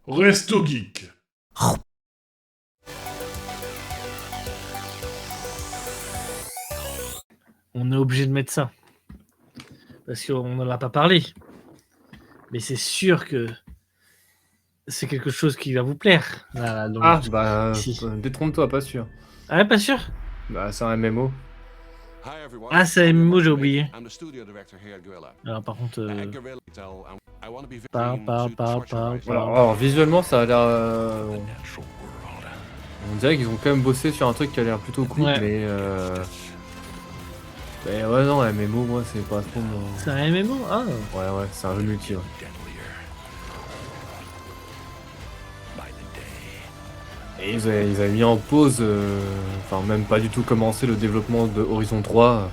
Resto Geek. On est obligé de mettre ça. Parce qu'on n'en a pas parlé. Mais c'est sûr que c'est quelque chose qui va vous plaire. Là, donc, Ah, bah, ici. détrompe-toi, pas sûr. Ah ouais, pas sûr? Bah, c'est un MMO. Ah, c'est un MMO, j'ai oublié. Alors, par contre... Alors, visuellement, ça a l'air... On dirait qu'ils ont quand même bossé sur un truc qui a l'air plutôt cool, Ouais. mais... Mais ouais, non, MMO, moi, c'est pas trop mon... C'est un MMO? Ah. Ouais, c'est un jeu multi, ouais. Et ils avaient mis en pause, enfin même pas du tout commencé le développement de Horizon 3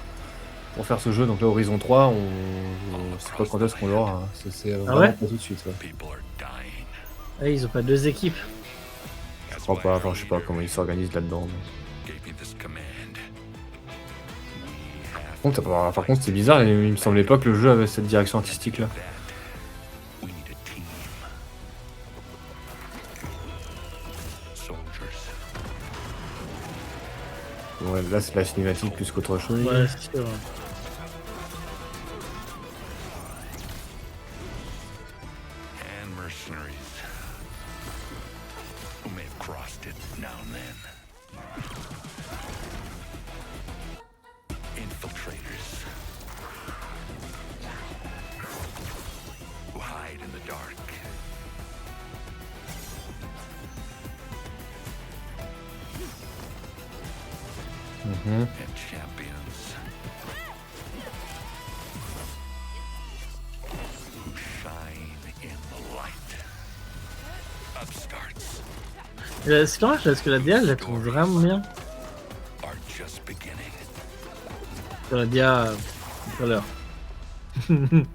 pour faire ce jeu. Donc là, Horizon 3, on sait pas quand est-ce qu'on l'aura. Hein. C'est vraiment ouais pas tout de suite. Ouais. Ah, ils ont pas deux équipes. Je crois pas, enfin je sais pas comment ils s'organisent là-dedans. Par contre, c'est bizarre, il me semblait pas que le jeu avait cette direction artistique là. Ouais, là c'est la cinématique plus qu'autre chose. Ouais, c'est sûr. C'est dommage parce que la DA, je la trouve vraiment bien. Sur la DA tout à l'heure. Ouais,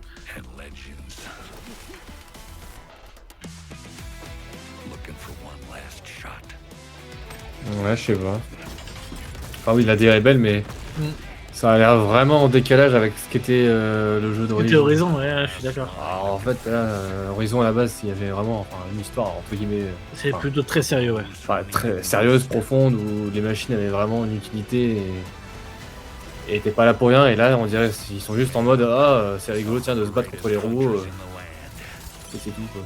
je sais pas. Ah oui, la DA est belle, mais ça a l'air vraiment en décalage avec ce qu'était le jeu d'Horizon. C'était Horizon, ouais, je suis d'accord. Alors en fait, là, Horizon à la base, il y avait vraiment une histoire, entre guillemets. C'est plutôt très sérieux, ouais. Enfin, très sérieuse, profonde, où les machines avaient vraiment une utilité et étaient pas là pour rien. Et là, on dirait qu'ils sont juste en mode ah, c'est rigolo, tiens, de se battre contre les robots. Et c'est tout, quoi.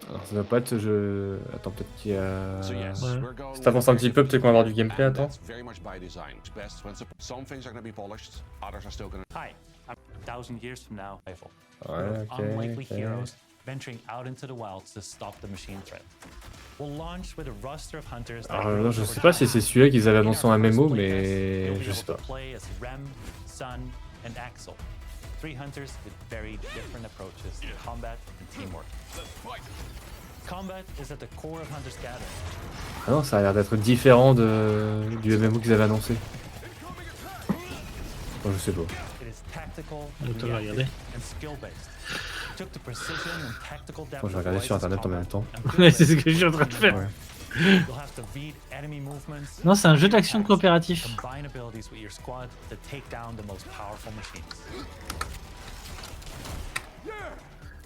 Alors ça doit pas être ce jeu... Attends, peut-être qu'il y a... Si t'avances un petit peu, peut-être qu'on va avoir du gameplay, attends. Ouais, ok. Alors je sais pas si c'est celui-là qu'ils avaient annoncé en MMO, mais je sais pas. Ah non, ça a l'air d'être différent du MMO qu'ils avaient annoncé. Bon, je sais pas. Donc, regarder. Bon, je vais regarder sur internet en même temps. Ouais, c'est ce que je suis en train de faire. Ouais. Non, c'est un jeu d'action coopératif.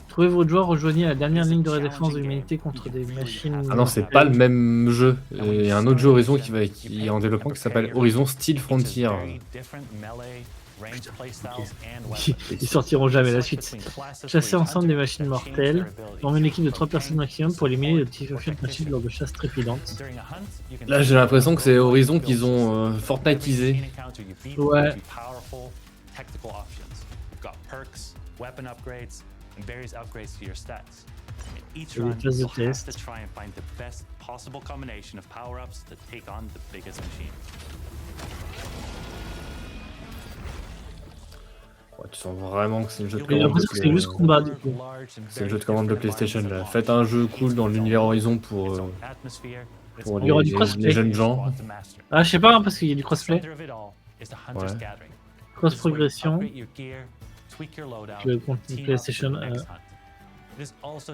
Trouvez votre joueur, rejoignez la dernière ligne de défense de l'humanité contre des machines. Ah non, c'est pas le même jeu. Il y a un autre jeu Horizon qui est en développement qui s'appelle Horizon Steel Frontier. Ils sortiront jamais la suite. Chasser ensemble des machines mortelles. Former une équipe de 3 personnes maximum pour éliminer les petits machines lors de chasses trépidantes. Là, j'ai l'impression que c'est Horizon qu'ils ont Fortniteisé. Ouais. Et des phases de test. Ouais, tu sens vraiment que c'est le jeu de J'ai commande. l'impression que c'est juste combat du coup. C'est le jeu de commande de PlayStation là. Faites un jeu cool dans l'univers Horizon pour Il y aura du crossplay. les jeunes gens. Ah, je sais pas, hein, parce qu'il y a du crossplay. Ouais. Cross progression. Tu veux le contenu PlayStation.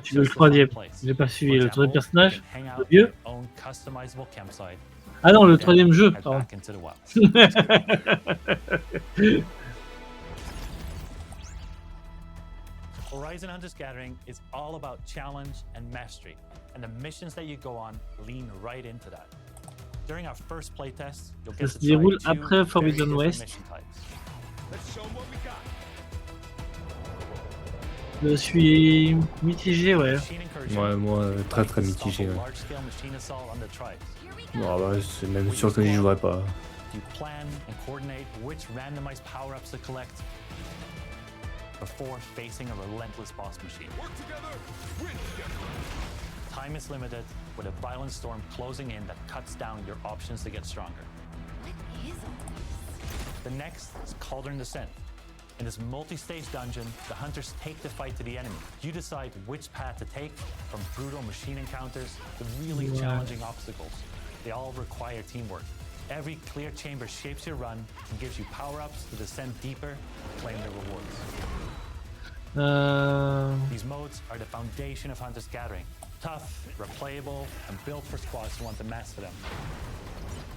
Tu veux le troisième. J'ai pas suivi le troisième personnage. Le vieux. Ah non, le troisième jeu, head pardon. back into the wild. Horizon Hunters Gathering is all about challenge and mastery, and the missions that you go on lean right into that. During our first playtest, you'll get Ça se to try déroule two après very Forbidden different West. mission types. Je suis mitigé, ouais. Machine Incursion, Ouais, moi, très très like to mitigé. stop a Ouais. large-scale machine assault on the tribes. Non, bah, c'est même sûr que j'y jouerai pas. You plan and coordinate which randomized power-ups to collect before facing a relentless boss machine. Time is limited, with a violent storm closing in that cuts down your options to get stronger. What is all this? The next is Cauldron Descent. In this multi-stage dungeon, the hunters take the fight to the enemy. You decide which path to take, from brutal machine encounters to really challenging obstacles. They all require teamwork. Every clear chamber shapes your run and gives you power-ups to descend deeper and claim the rewards. These modes are the foundation of Hunters Gathering. Tough, replayable, and built for squads who want to master them.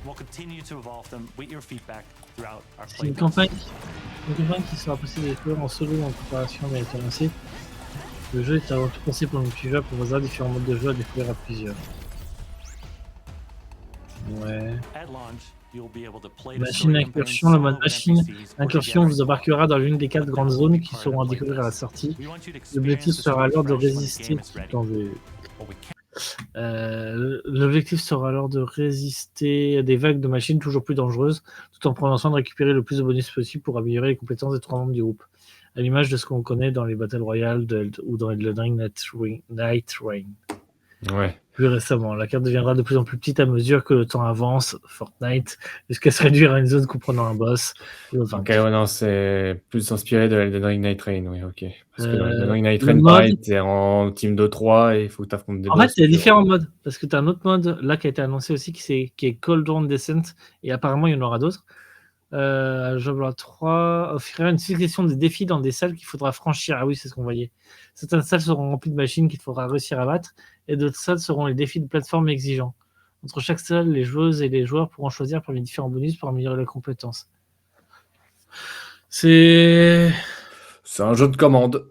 We'll continue to evolve them with your feedback throughout our C'est une playtest. campagne qui sera possible de jouer en solo ou en coopération mais été lancée. Le jeu est avant tout pensé pour le multijoueur pour proposer différents modes de jeu à découvrir à plusieurs. Ouais. At launch, you'll be able to play the Machine story campaign incursion, le mode solo with machine NPCs or incursion together vous in embarquera dans l'une des 4 grandes zones qui Part of seront à the découvrir à la playtest. sortie. We want you to L'objectif experience the sera alors de story fresh when the résister game is ready. dans des... What we can L'objectif sera alors de résister à des vagues de machines toujours plus dangereuses, tout en prenant soin de récupérer le plus de bonus possible pour améliorer les compétences des 3 membres du groupe. À l'image de ce qu'on connaît dans les Battle Royale ou dans Elden Ring Night Rain. Ouais. Plus récemment, la carte deviendra de plus en plus petite à mesure que le temps avance, Fortnite, jusqu'à se réduire à une zone comprenant un boss. Et le Ok, vaincre. ouais, non, c'est plus inspiré de Elden Ring Night Rain, oui, ok. Parce que dans Elden Ring Night le Rain, mode- pareil, t'es en team de 3 et il faut que t'affrontes des En boss. fait, il y a différents modes, parce que tu as un autre mode là qui a été annoncé aussi qui est Cauldron Descent, et apparemment il y en aura d'autres. Job 3 offrira une succession de défis dans des salles qu'il faudra franchir. Ah oui, c'est ce qu'on voyait. Certaines salles seront remplies de machines qu'il faudra réussir à battre, et d'autres salles seront les défis de plateforme exigeants. Entre chaque salle, les joueuses et les joueurs pourront choisir parmi les différents bonus pour améliorer leurs compétences. C'est C'est un jeu de commande.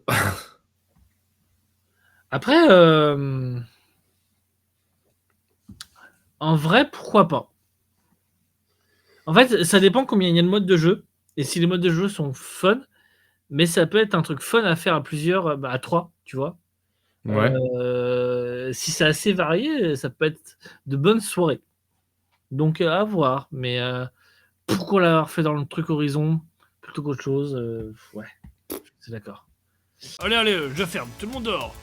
après, en vrai, pourquoi pas? En fait, ça dépend combien il y a de modes de jeu et si les modes de jeu sont fun, mais ça peut être un truc fun à faire à plusieurs, à 3, tu vois? Ouais. Si c'est assez varié, ça peut être de bonnes soirées. Donc à voir, mais pourquoi l'avoir fait dans le truc Horizon plutôt qu'autre chose? Ouais, c'est d'accord. Allez, je ferme, tout le monde dehors.